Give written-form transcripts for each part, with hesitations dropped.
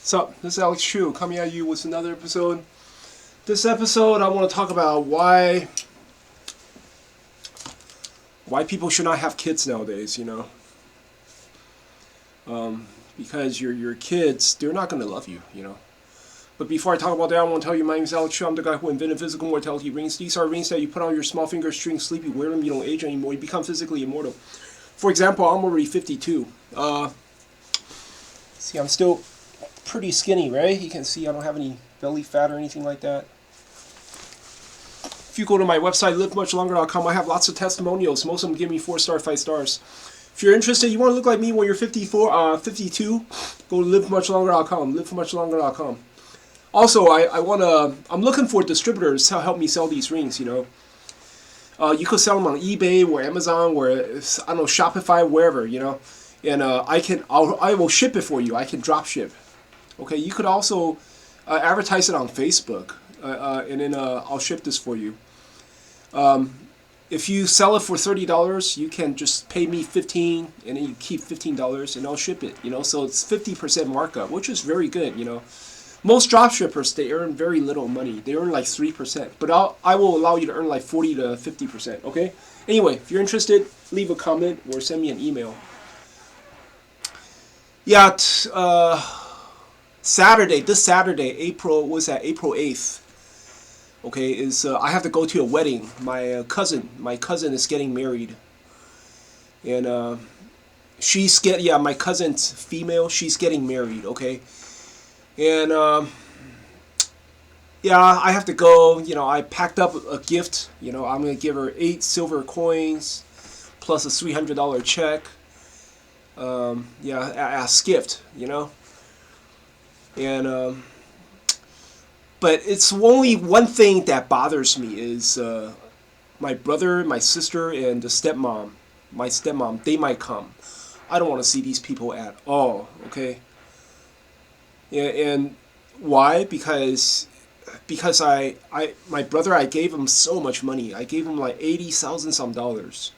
What's up? This is Alex Chu coming at you with another episode. This episode, I want to talk about why people should not have kids nowadays. Because your kids, they're not gonna love you. But before I talk about that, I want to tell you my name is Alex Chu. I'm the guy who invented physical mortality rings. These are rings that you put on your small finger, string, sleep. You wear them, you don't age anymore. You become physically immortal. For example, I'm already 52. See, I'm still pretty skinny, right? You can see I don't have any belly fat or anything like that. If you go to my website, livemuchlonger.com, I have lots of testimonials. Most of them give me 4-star, 5 stars. If you're interested, you want to look like me when you're 52, go to livemuchlonger.com, livemuchlonger.com. Also, I'm looking for distributors to help me sell these rings, You could sell them on eBay or Amazon or, I don't know, Shopify, wherever, And I will ship it for you. I can drop ship. Okay, you could also advertise it on Facebook, and then I'll ship this for you. If you sell it for $30, you can just pay me $15, and then you keep $15, and I'll ship it. So it's 50% markup, which is very good. Most drop shippers, they earn very little money. They earn like 3%, but I will allow you to earn like 40 to 50%. Okay. Anyway, if you're interested, leave a comment or send me an email. Yeah. This Saturday, April 8th. Okay, I have to go to a wedding. My cousin is getting married, and my cousin's female. She's getting married. Okay, and I have to go. I packed up a gift. I'm gonna give her 8 silver coins, plus a $300 check. As gift. And but it's only one thing that bothers me is my brother, my sister, and the stepmom. My stepmom, they might come. I don't want to see these people at all. Okay. Yeah, and why? Because my brother, I gave him so much money. I gave him like $80,000 some dollars.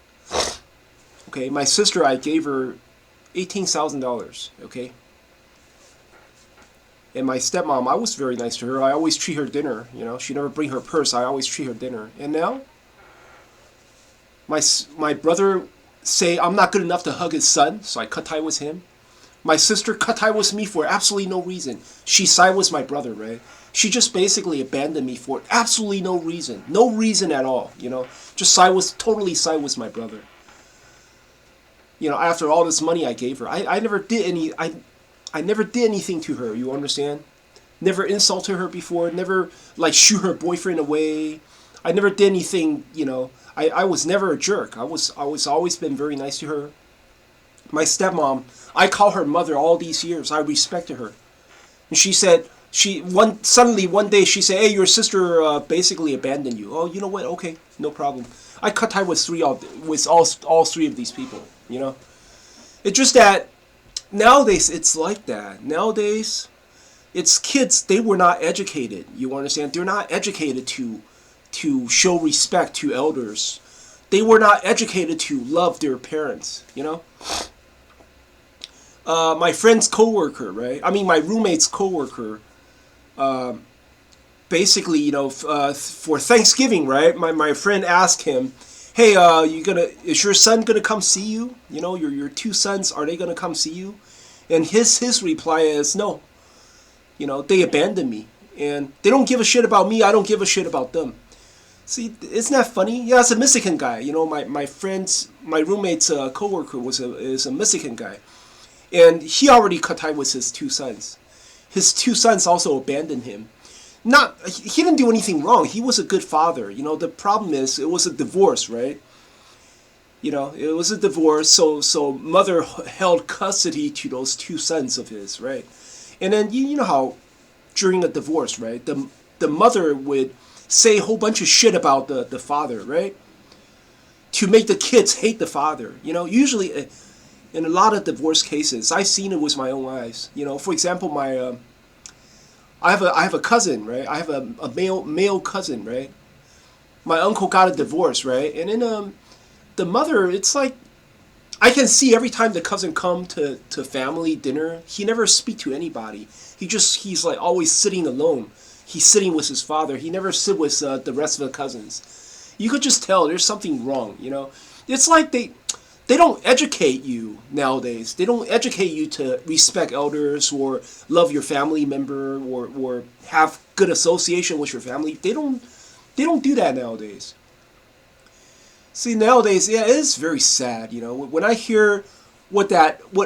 Okay, my sister, I gave her $18,000. Okay. And my stepmom, I was very nice to her. I always treat her dinner. She never bring her purse. I always treat her dinner. And now, my brother say I'm not good enough to hug his son, so I cut tie with him. My sister cut tie with me for absolutely no reason. She side with my brother, right? She just basically abandoned me for absolutely no reason. No reason at all, Just totally side with my brother. After all this money I gave her. I never did I never did anything to her, you understand? Never insulted her before, never shoo her boyfriend away. I never did anything, I was never a jerk. I was always been very nice to her. My stepmom, I call her mother all these years. I respected her. And she said, suddenly one day she said, hey, your sister basically abandoned you. Oh, you know what? Okay, no problem. I cut tie with all 3 of these people, It's just that nowadays it's like that. Nowadays, it's kids. They were not educated. You understand? They're not educated to show respect to elders. They were not educated to love their parents. My friend's coworker, right? I mean, my roommate's coworker. Basically, for Thanksgiving, right? My friend asked him, hey, is your son gonna come see you? Your 2 sons, are they gonna come see you? And his reply is no. They abandoned me, and they don't give a shit about me. I don't give a shit about them. See, isn't that funny? Yeah, it's a Mexican guy. My roommate's coworker is a Mexican guy, and he already cut tie with his 2 sons. His 2 sons also abandoned him. He didn't do anything wrong. He was a good father. The problem is it was a divorce, right? It was a divorce, so mother held custody to those 2 sons of his, right? And then you know how during a divorce, right? The mother would say a whole bunch of shit about the father, right? To make the kids hate the father. Usually in a lot of divorce cases, I've seen it with my own eyes. For example, I have a cousin, right? I have a male cousin, right? My uncle got a divorce, right? And then the mother, it's like I can see every time the cousin come to family dinner, he never speak to anybody. He's like always sitting alone. He's sitting with his father. He never sit with the rest of the cousins. You could just tell there's something wrong. It's like they don't educate you nowadays. They don't educate you to respect elders or love your family member or have good association with your family. They don't do that nowadays. See, nowadays, yeah, it is very sad. When I hear what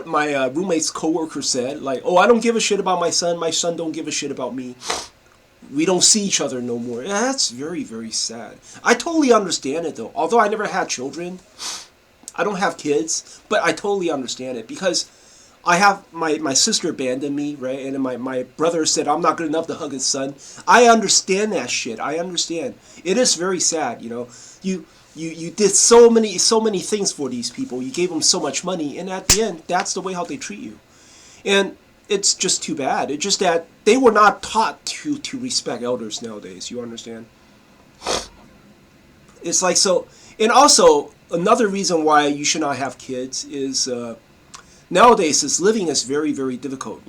my roommate's coworker said, like, "Oh, I don't give a shit about my son. My son don't give a shit about me. We don't see each other no more." Yeah, that's very, very sad. I totally understand it though. Although I never had children, I don't have kids, but I totally understand it because I have my sister abandoned me, right? And then my brother said I'm not good enough to hug his son. I understand that shit. I understand. It is very sad. You did so many things for these people. You gave them so much money, and at the end, that's the way how they treat you. And it's just too bad. It's just that they were not taught to respect elders nowadays. You understand? It's like so. And also another reason why you should not have kids is nowadays this living is very, very difficult.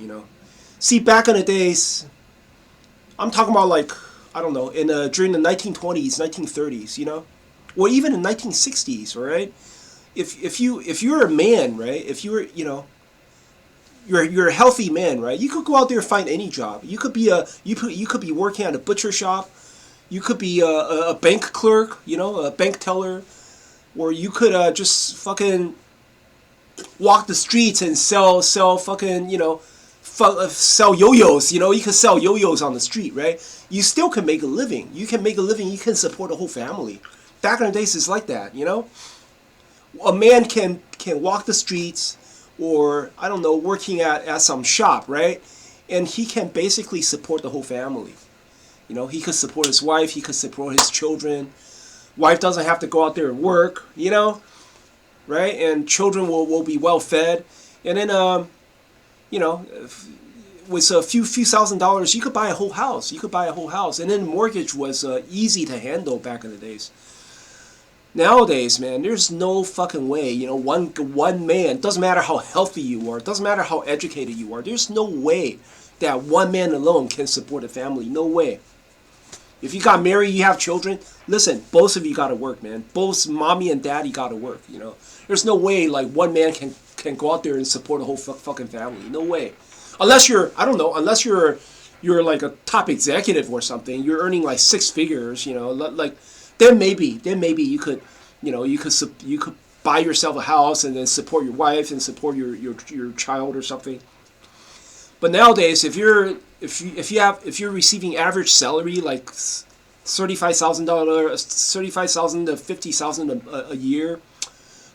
See, back in the days, I'm talking about like I don't know in during the 1920s, 1930s. Or even in 1960s, all right? If you're a man, right? If you're a healthy man, right? You could go out there and find any job. You could be working at a butcher shop. You could be a bank clerk, a bank teller, or you could just fucking walk the streets and sell fucking sell yo-yos. You could sell yo-yos on the street, right? You still can make a living. You can make a living. You can support a whole family. Back in the days, it's like that, A man can walk the streets, or I don't know, working at some shop, right? And he can basically support the whole family. He could support his wife. He could support his children. Wife doesn't have to go out there and work, right? And children will be well fed. And then, with a few $1,000s, you could buy a whole house. You could buy a whole house. And then mortgage was easy to handle back in the days. Nowadays, man, there's no fucking way. One man, doesn't matter how healthy you are, doesn't matter how educated you are, there's no way that one man alone can support a family. No way. If you got married, you have children, listen, both of you gotta work, man. Both mommy and daddy gotta work, There's no way, like, one man can go out there and support a whole fucking family. No way. Unless you're like a top executive or something, you're earning like six figures, like, then maybe you could, you could buy yourself a house and then support your wife and support your child or something. But nowadays, if you're receiving average salary like $35,000 to $50,000 a year,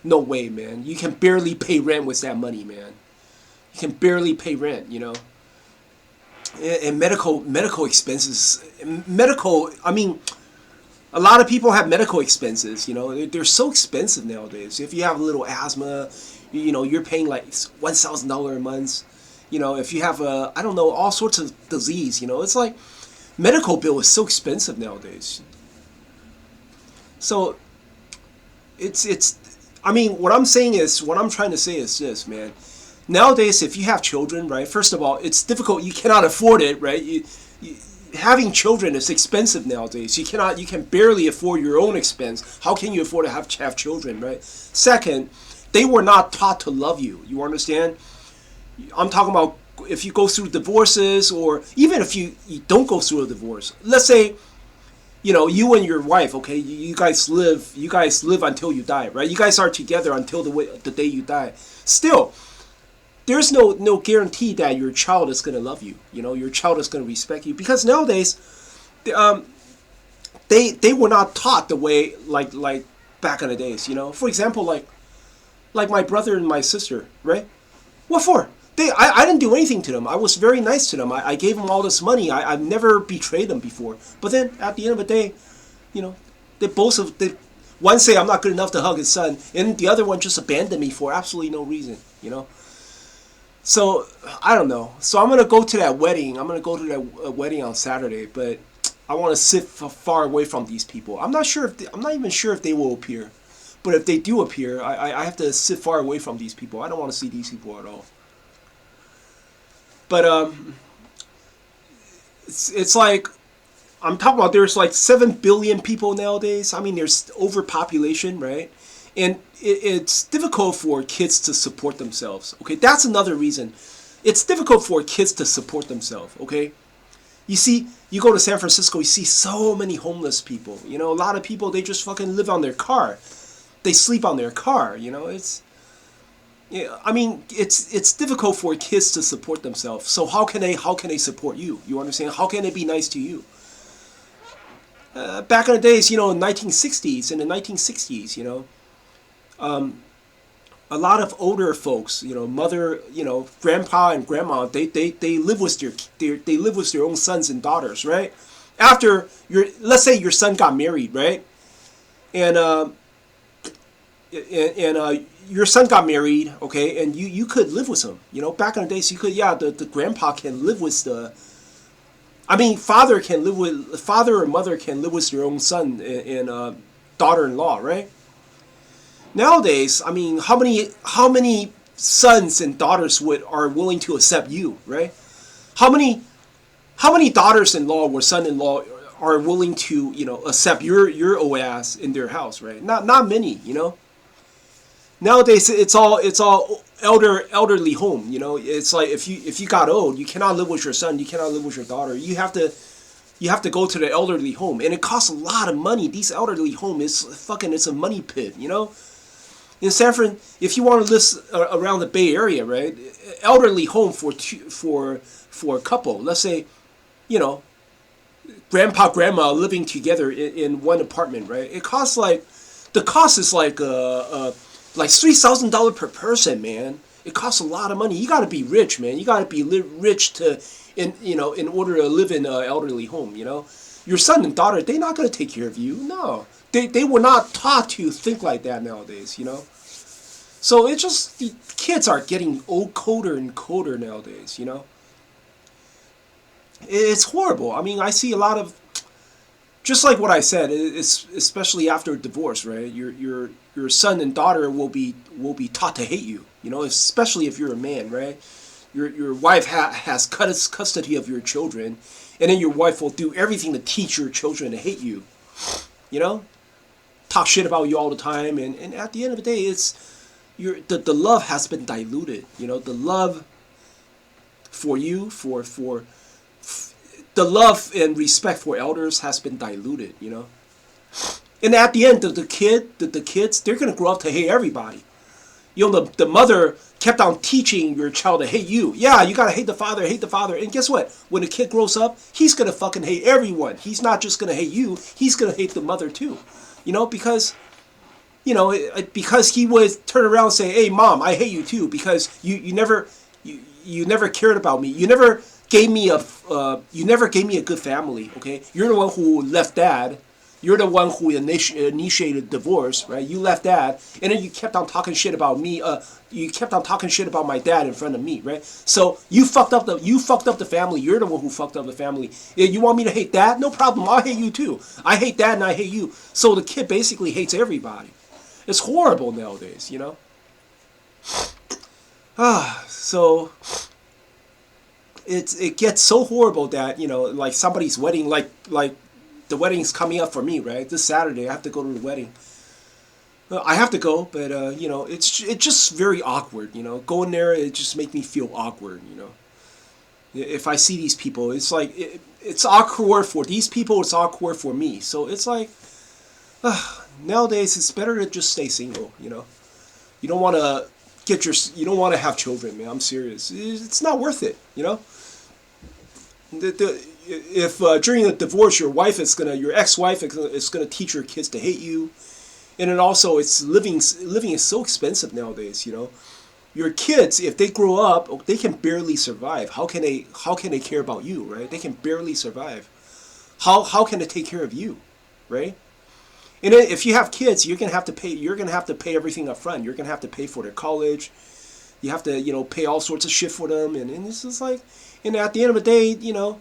no way, man. You can barely pay rent with that money, man. You can barely pay rent, And medical expenses, I mean. A lot of people have medical expenses, They're so expensive nowadays. If you have a little asthma, you're paying like $1,000 a month. If you have I don't know, all sorts of disease, it's like medical bill is so expensive nowadays. So I mean, what I'm trying to say is this, man. Nowadays, if you have children, right, first of all, it's difficult. You cannot afford it, right? Having children is expensive nowadays. You can barely afford your own expense. How can you afford to have children, right? Second, they were not taught to love you. You understand? I'm talking about if you go through divorces, or even if you don't go through a divorce. Let's say, you and your wife, okay, you guys live until you die, right? You guys are together until the day you die. Still, there's no guarantee that your child is going to love you. Your child is going to respect you, because nowadays, they were not taught the way like back in the days. For example, like my brother and my sister, right? What for? I didn't do anything to them. I was very nice to them. I gave them all this money. I've never betrayed them before. But then at the end of the day, one say I'm not good enough to hug his son, and the other one just abandoned me for absolutely no reason. So, I don't know. So I'm going to go to that wedding. I'm going to go to that wedding on Saturday, but I want to sit far away from these people. I'm not even sure if they will appear. But if they do appear, I have to sit far away from these people. I don't want to see these people at all. But it's like I'm talking about. There's like 7 billion people nowadays. I mean, there's overpopulation, right? And it's difficult for kids to support themselves. Okay, that's another reason. It's difficult for kids to support themselves. Okay, you see, you go to San Francisco, you see so many homeless people. You know, a lot of people, they just fucking live on their car. They sleep on their car. You know, it's, yeah. I mean, it's difficult for kids to support themselves. So how can they support you? You understand? How can they be nice to you? Back in the days, you know, in the 1960s, you know, a lot of older folks, you know, mother, you know, grandpa and grandma, they live with they live with their own sons and daughters, right? After let's say your son got married, right? And your son got married, okay, and you could live with him. You know, back in the days, you could, yeah, the grandpa can live with father or mother can live with their own son and daughter-in-law, right? Nowadays, I mean, how many sons and daughters are willing to accept you, right? How many daughters-in-law or son-in-law are willing to, you know, accept your OAS in their house, right? Not many, you know. Nowadays, it's all elderly home, you know. It's like if you got old, you cannot live with your son, you cannot live with your daughter. You have to go to the elderly home, and it costs a lot of money. These elderly home it's a money pit, you know. In San Fran, if you want to live around the Bay Area, right, elderly home for a couple, let's say, you know, grandpa grandma living together in one apartment, right? The cost is like $3,000 per person, man. It costs a lot of money. You got to be rich, man. You got to be rich in order to live in an elderly home. You know, your son and daughter, they're not going to take care of you. No, they were not taught to think like that nowadays. You know, so it's just the kids are getting colder and colder nowadays. You know, it's horrible. I mean, I see a lot of, just like what I said, it's especially after divorce, right? Your son and daughter will be taught to hate you. You know, especially if you're a man, right? Your wife has custody of your children, and then your wife will do everything to teach your children to hate you. You know, talk shit about you all the time, and at the end of the day, the love has been diluted. You know, the love for you the love and respect for elders has been diluted, you know. And at the end, the kids, they're gonna grow up to hate everybody. You know, the mother kept on teaching your child to hate you. Yeah, you gotta hate the father, and guess what? When the kid grows up, he's gonna fucking hate everyone. He's not just gonna hate you, he's gonna hate the mother too. You know, because he would turn around and say, "Hey, mom, I hate you too," because you never cared about me. You never gave me a good family. Okay, you're the one who left dad. You're the one who initiated divorce, right? You left dad, and then you kept on talking shit about me. You kept on talking shit about my dad in front of me, right? So you fucked up the family. You're the one who fucked up the family. You want me to hate dad? No problem. I'll hate you too. I hate dad and I hate you. So the kid basically hates everybody. It's horrible nowadays, you know. So it gets so horrible that, you know, like somebody's wedding, like the wedding's coming up for me, right? This Saturday I have to go to the wedding. Well, I have to go, but you know, it's just very awkward, you know. Going there, it just makes me feel awkward, you know. If I see these people, it's like it's awkward for these people, it's awkward for me. So it's like nowadays it's better to just stay single, you know. You don't want to you don't want to have children, man. I'm serious. It's not worth it, you know. If during the divorce your ex-wife is gonna teach your kids to hate you, and then also living is so expensive nowadays, you know. Your kids, if they grow up, they can barely survive. How can they care about you, right? They can barely survive. How can they take care of you, right? And then if you have kids, you're gonna have to pay everything up front. You're gonna have to pay for their college. You have to, you know, pay all sorts of shit for them, and it's just like, and at the end of the day, you know,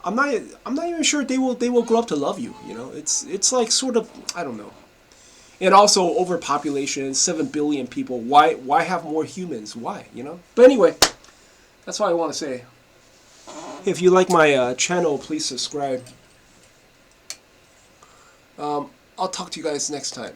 I'm not even sure they will grow up to love you. You know, it's like sort of, I don't know. And also overpopulation, 7 billion people. Why have more humans? Why, you know? But anyway, that's all I want to say. If you like my channel, please subscribe. I'll talk to you guys next time.